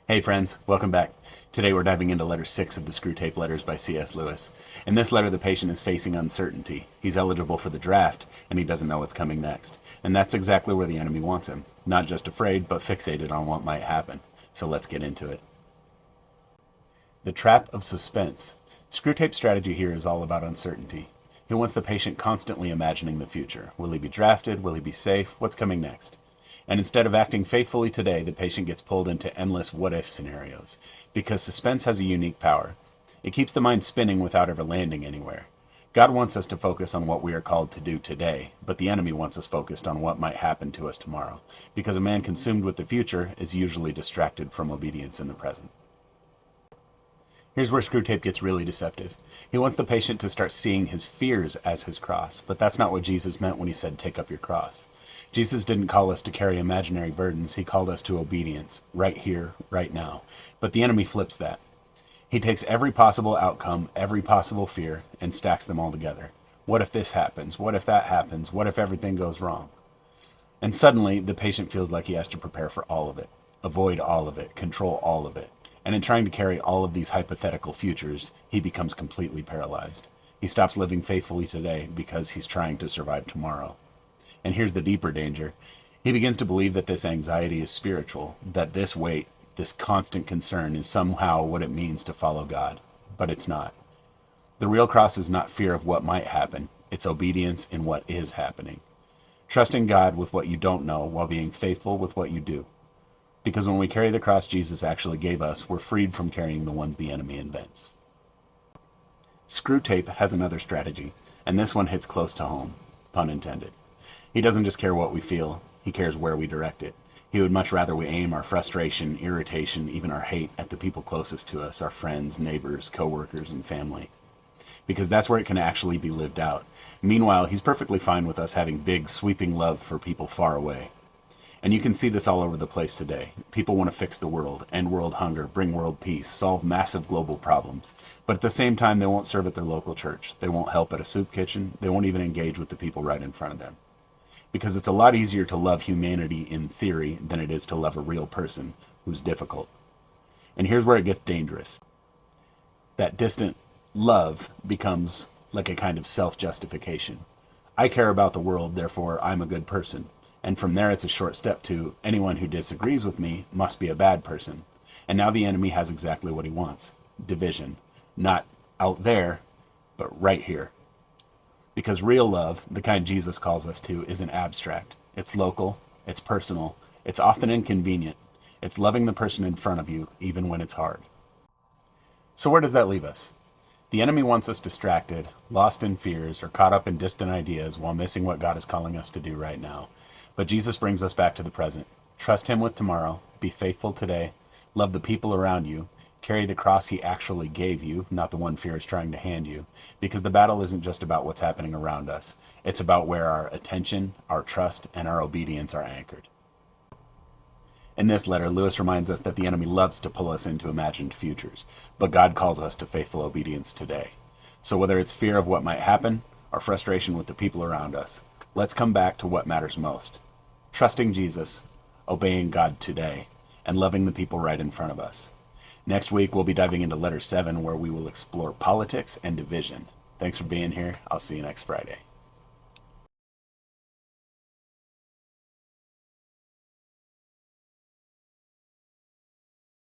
Hey friends, welcome back. Today we're diving into letter 6 of the Screwtape Letters by C.S. Lewis. In this letter, the patient is facing uncertainty. He's eligible for the draft, and he doesn't know what's coming next. And that's exactly where the enemy wants him. Not just afraid, but fixated on what might happen. So let's get into it. The trap of suspense. Screwtape's strategy here is all about uncertainty. He wants the patient constantly imagining the future. Will he be drafted? Will he be safe? What's coming next? And instead of acting faithfully today, the patient gets pulled into endless what-if scenarios. Because suspense has a unique power. It keeps the mind spinning without ever landing anywhere. God wants us to focus on what we are called to do today, but the enemy wants us focused on what might happen to us tomorrow. Because a man consumed with the future is usually distracted from obedience in the present. Here's where Screwtape gets really deceptive. He wants the patient to start seeing his fears as his cross, but that's not what Jesus meant when he said, take up your cross. Jesus didn't call us to carry imaginary burdens. He called us to obedience, right here, right now. But the enemy flips that. He takes every possible outcome, every possible fear, and stacks them all together. What if this happens? What if that happens? What if everything goes wrong? And suddenly, the patient feels like he has to prepare for all of it, avoid all of it, control all of it. And in trying to carry all of these hypothetical futures, he becomes completely paralyzed. He stops living faithfully today because he's trying to survive tomorrow. And here's the deeper danger. He begins to believe that this anxiety is spiritual, that this weight, this constant concern is somehow what it means to follow God. But it's not. The real cross is not fear of what might happen. It's obedience in what is happening. Trusting God with what you don't know while being faithful with what you do. Because when we carry the cross Jesus actually gave us, we're freed from carrying the ones the enemy invents. Screwtape has another strategy, and this one hits close to home, pun intended. He doesn't just care what we feel, he cares where we direct it. He would much rather we aim our frustration, irritation, even our hate at the people closest to us, our friends, neighbors, coworkers, and family. Because that's where it can actually be lived out. Meanwhile, he's perfectly fine with us having big, sweeping love for people far away. And you can see this all over the place today. People want to fix the world, end world hunger, bring world peace, solve massive global problems. But at the same time, they won't serve at their local church. They won't help at a soup kitchen. They won't even engage with the people right in front of them. Because it's a lot easier to love humanity in theory than it is to love a real person who's difficult. And here's where it gets dangerous. That distant love becomes like a kind of self-justification. I care about the world, therefore I'm a good person. And from there it's a short step to anyone who disagrees with me must be a bad person. And now the enemy has exactly what he wants. Division. Not out there, but right here. Because real love, the kind Jesus calls us to, isn't abstract. It's local, it's personal, it's often inconvenient. It's loving the person in front of you, even when it's hard. So where does that leave us? The enemy wants us distracted, lost in fears, or caught up in distant ideas while missing what God is calling us to do right now. But Jesus brings us back to the present. Trust him with tomorrow, be faithful today, love the people around you, carry the cross he actually gave you, not the one fear is trying to hand you, because the battle isn't just about what's happening around us. It's about where our attention, our trust, and our obedience are anchored. In this letter, Lewis reminds us that the enemy loves to pull us into imagined futures, but God calls us to faithful obedience today. So whether it's fear of what might happen, or frustration with the people around us, let's come back to what matters most. Trusting Jesus, obeying God today, and loving the people right in front of us. Next week, we'll be diving into letter 7, where we will explore politics and division. Thanks for being here. I'll see you next Friday.